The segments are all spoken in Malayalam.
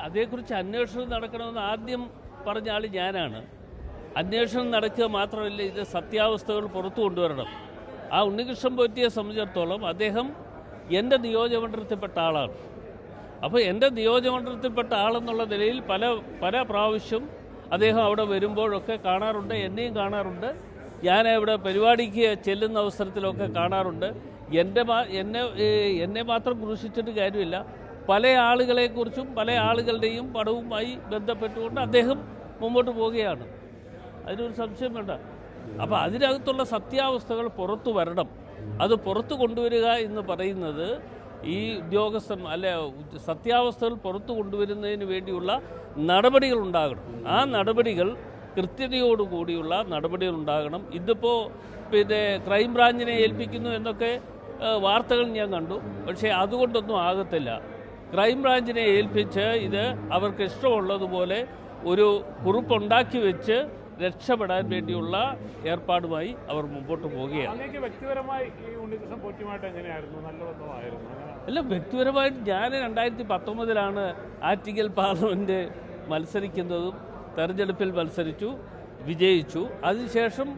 അതേക്കുറിച്ച് അന്വേഷണം നടക്കണമെന്ന് ആദ്യം പറഞ്ഞ ആൾ ഞാനാണ്. അന്വേഷണം നടക്കുക മാത്രമല്ല, ഇത് സത്യാവസ്ഥകൾ പുറത്തു കൊണ്ടുവരണം. ആ ഉണ്ണികൃഷ്ണൻ പോറ്റിയെ സംബന്ധിച്ചിടത്തോളം അദ്ദേഹം എൻ്റെ നിയോജകമണ്ഡലത്തിൽപ്പെട്ട ആളാണ്. അപ്പോൾ എൻ്റെ നിയോജകമണ്ഡലത്തിൽപ്പെട്ട ആളെന്നുള്ള നിലയിൽ പല പ്രാവശ്യം അദ്ദേഹം അവിടെ വരുമ്പോഴൊക്കെ കാണാറുണ്ട്, എന്നെയും കാണാറുണ്ട്. ഞാൻ ഇവിടെ പരിപാടിക്ക് ചെല്ലുന്ന അവസരത്തിലൊക്കെ കാണാറുണ്ട്. എന്നെ മാത്രം ക്രൂശിച്ചിട്ട് കാര്യമില്ല, പല ആളുകളെക്കുറിച്ചും പല ആളുകളുടെയും പടവുമായി ബന്ധപ്പെട്ടുകൊണ്ട് അദ്ദേഹം മുമ്പോട്ട് പോവുകയാണ്. അതിനൊരു സംശയം വേണ്ട. അപ്പോൾ അതിനകത്തുള്ള സത്യാവസ്ഥകൾ പുറത്തു വരണം. അത് പുറത്തു കൊണ്ടുവരിക എന്ന് പറയുന്നത് ഈ ഉദ്യോഗസ്ഥൻ സത്യാവസ്ഥകൾ പുറത്തു കൊണ്ടുവരുന്നതിന് വേണ്ടിയുള്ള നടപടികൾ ഉണ്ടാകണം. ആ നടപടികൾ കൃത്യതയോടുകൂടിയുള്ള നടപടികൾ ഉണ്ടാകണം. ഇതിപ്പോൾ ക്രൈംബ്രാഞ്ചിനെ ഏൽപ്പിക്കുന്നു എന്നൊക്കെ വാർത്തകൾ ഞാൻ കണ്ടു. പക്ഷേ അതുകൊണ്ടൊന്നും ആകത്തില്ല. ക്രൈംബ്രാഞ്ചിനെ ഏൽപ്പിച്ച് ഇത് അവർക്ക് ഇഷ്ടമുള്ളതുപോലെ ഒരു കുറിപ്പുണ്ടാക്കി വെച്ച് രക്ഷപ്പെടാൻ വേണ്ടിയുള്ള ഏർപ്പാടുമായി അവർ മുമ്പോട്ട് പോവുകയാണ്. അല്ല, വ്യക്തിപരമായിട്ട് ഞാൻ 2019 ആറ്റിങ്ങൽ പാർലമെൻറ്റ് മത്സരിക്കുന്നതും തെരഞ്ഞെടുപ്പിൽ മത്സരിച്ചു, വിജയിച്ചു. അതിനുശേഷം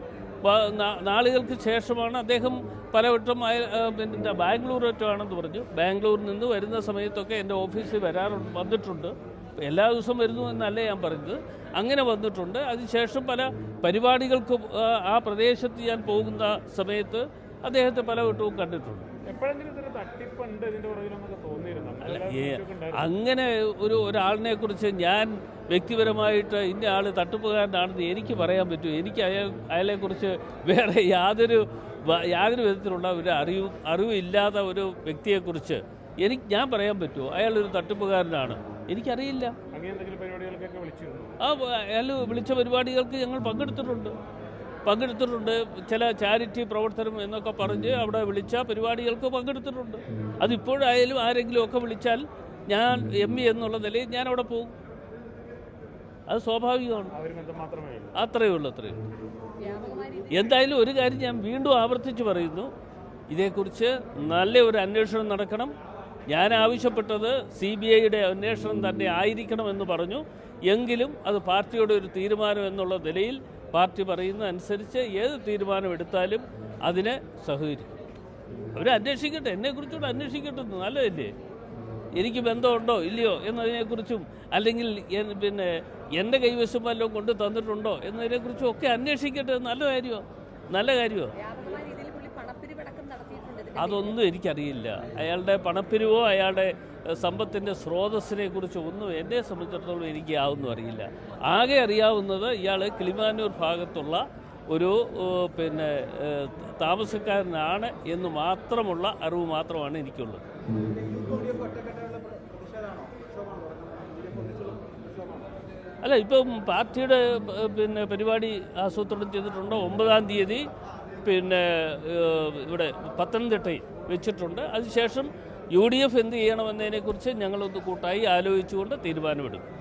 നാളുകൾക്ക് ശേഷമാണ് അദ്ദേഹം പലവട്ടം ബാംഗ്ലൂരാണെന്ന് പറഞ്ഞു. ബാംഗ്ലൂരിൽ നിന്ന് വരുന്ന സമയത്തൊക്കെ എൻ്റെ ഓഫീസിൽ വന്നിട്ടുണ്ട്. എല്ലാ ദിവസവും വരുന്നു എന്നല്ല ഞാൻ പറഞ്ഞത്, അങ്ങനെ വന്നിട്ടുണ്ട്. അതിനുശേഷം പല പരിപാടികൾക്കും ആ പ്രദേശത്ത് ഞാൻ പോകുന്ന സമയത്ത് അദ്ദേഹത്തെ പലവട്ടവും കണ്ടിട്ടുണ്ട്. അങ്ങനെ ഒരാളിനെ കുറിച്ച് ഞാൻ വ്യക്തിപരമായിട്ട് ഇന്ന ആൾ തട്ടിപ്പുകാരനാണെന്ന് എനിക്ക് പറയാൻ പറ്റൂ? എനിക്ക് അയാളെക്കുറിച്ച് വേറെ യാതൊരു വിധത്തിലുള്ള ഒരു അറിവില്ലാത്ത ഒരു വ്യക്തിയെക്കുറിച്ച് ഞാൻ പറയാൻ പറ്റുമോ അയാളൊരു തട്ടിപ്പുകാരനാണ്? എനിക്കറിയില്ല. അയാൾ വിളിച്ച പരിപാടികൾക്ക് ഞങ്ങൾ പങ്കെടുത്തിട്ടുണ്ട്. ചില ചാരിറ്റി പ്രവർത്തനം എന്നൊക്കെ പറഞ്ഞ് അവിടെ വിളിച്ച പരിപാടികൾക്ക് പങ്കെടുത്തിട്ടുണ്ട്. അതിപ്പോഴായാലും ആരെങ്കിലും ഒക്കെ വിളിച്ചാൽ ഞാൻ ME എന്നുള്ള നിലയിൽ ഞാൻ അവിടെ പോകും. അത് സ്വാഭാവികമാണ്. അത്രയേ ഉള്ളൂ. എന്തായാലും ഒരു കാര്യം ഞാൻ വീണ്ടും ആവർത്തിച്ച് പറയുന്നു, ഇതേക്കുറിച്ച് നല്ല ഒരു അന്വേഷണം നടക്കണം. ഞാൻ ആവശ്യപ്പെട്ടത് CBIയുടെ അന്വേഷണം തന്നെ ആയിരിക്കണമെന്ന് പറഞ്ഞു. എങ്കിലും അത് പാർട്ടിയുടെ ഒരു തീരുമാനം എന്നുള്ള നിലയിൽ പാർട്ടി പറയുന്ന അനുസരിച്ച് ഏത് തീരുമാനം എടുത്താലും അതിനെ സഹകരിക്കും. അവർ അന്വേഷിക്കട്ടെ, എന്നെക്കുറിച്ചുകൂടെ അന്വേഷിക്കട്ടെ, നല്ലതല്ലേ? എനിക്ക് ബന്ധമുണ്ടോ ഇല്ലയോ എന്നതിനെക്കുറിച്ചും, അല്ലെങ്കിൽ എൻ്റെ കൈവശം വല്ലതും കൊണ്ട് തന്നിട്ടുണ്ടോ എന്നതിനെക്കുറിച്ചും ഒക്കെ അന്വേഷിക്കട്ടെ. നല്ല കാര്യമോ? അതൊന്നും എനിക്കറിയില്ല. അയാളുടെ പണപ്പിരിവോ അയാളുടെ സമ്പത്തിൻ്റെ സ്രോതസ്സിനെ കുറിച്ചോ ഒന്നും എന്നെ സംബന്ധിച്ചിടത്തോളം എനിക്ക് യാതൊന്നും അറിയില്ല. ആകെ അറിയാവുന്നത് ഇയാൾ കിളിമാനൂർ ഭാഗത്തുള്ള ഒരു താമസക്കാരനാണ് എന്ന് മാത്രമുള്ള അറിവ് മാത്രമാണ് എനിക്കുള്ളത്. അല്ല, ഇപ്പം പാർട്ടിയുടെ പരിപാടി ആസൂത്രണം ചെയ്തിട്ടുണ്ട്. 9-ാം തീയതി ഇവിടെ പത്തനംതിട്ടയിൽ വെച്ചിട്ടുണ്ട്. അതിനുശേഷം UDF എന്ത് ചെയ്യണമെന്നതിനെക്കുറിച്ച് ഞങ്ങളൊന്ന് കൂട്ടായി ആലോചിച്ചുകൊണ്ട് തീരുമാനമെടുക്കും.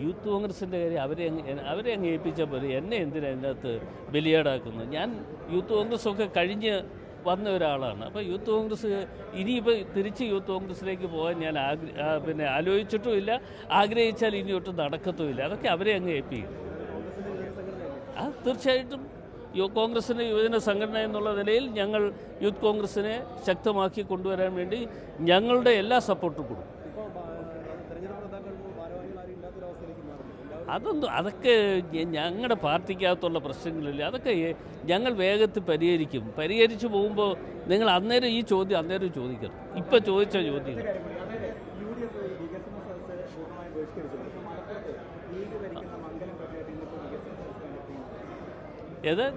യൂത്ത് കോൺഗ്രസിൻ്റെ കാര്യം അവരെ അങ്ങ് ഏൽപ്പിച്ചാൽ പോലെ എന്നെ എന്തിനാണ് അതിനകത്ത് ബലിയാടാക്കുന്നത്? ഞാൻ യൂത്ത് കോൺഗ്രസ്സൊക്കെ കഴിഞ്ഞ് വന്ന ഒരാളാണ്. അപ്പോൾ യൂത്ത് കോൺഗ്രസ് ഇനിയിപ്പോൾ തിരിച്ച് യൂത്ത് കോൺഗ്രസ്സിലേക്ക് പോകാൻ ഞാൻ ആലോചിച്ചിട്ടുമില്ല. ആഗ്രഹിച്ചാൽ ഇനിയൊട്ടും നടക്കത്തുമില്ല. അതൊക്കെ അവരെ അങ്ങ് ഏൽപ്പിക്കും. അത് തീർച്ചയായിട്ടും കോൺഗ്രസിൻ്റെ യുവജന സംഘടന എന്നുള്ള നിലയിൽ ഞങ്ങൾ യൂത്ത് കോൺഗ്രസിനെ ശക്തമാക്കി കൊണ്ടുവരാൻ വേണ്ടി ഞങ്ങളുടെ എല്ലാ സപ്പോർട്ടും കൊടുക്കും. അതൊക്കെ ഞങ്ങളുടെ പാർട്ടിക്കകത്തുള്ള പ്രശ്നങ്ങളില്ല. അതൊക്കെ ഞങ്ങൾ വേഗത്തിൽ പരിഹരിച്ചു പോകുമ്പോൾ നിങ്ങൾ അന്നേരം ഈ ചോദ്യം അന്നേരം ചോദിക്കണം. ഇപ്പം ചോദിച്ച ചോദ്യം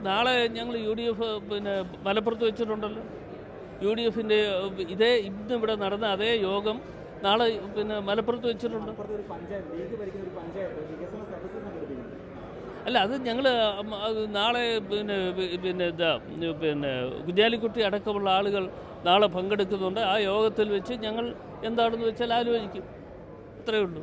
നാളെ ഞങ്ങൾ UDF മലപ്പുറത്ത് വെച്ചിട്ടുണ്ടല്ലോ. UDFൻ്റെ ഇന്നിവിടെ നടന്ന അതേ യോഗം നാളെ മലപ്പുറത്ത് വെച്ചിട്ടുണ്ട്. അല്ല, അത് ഞങ്ങൾ നാളെ കുഞ്ഞാലിക്കുട്ടി അടക്കമുള്ള ആളുകൾ നാളെ പങ്കെടുക്കുന്നുണ്ട്. ആ യോഗത്തിൽ വെച്ച് ഞങ്ങൾ എന്താണെന്ന് വെച്ചാൽ ആലോചിക്കും. അത്രയേ ഉള്ളൂ.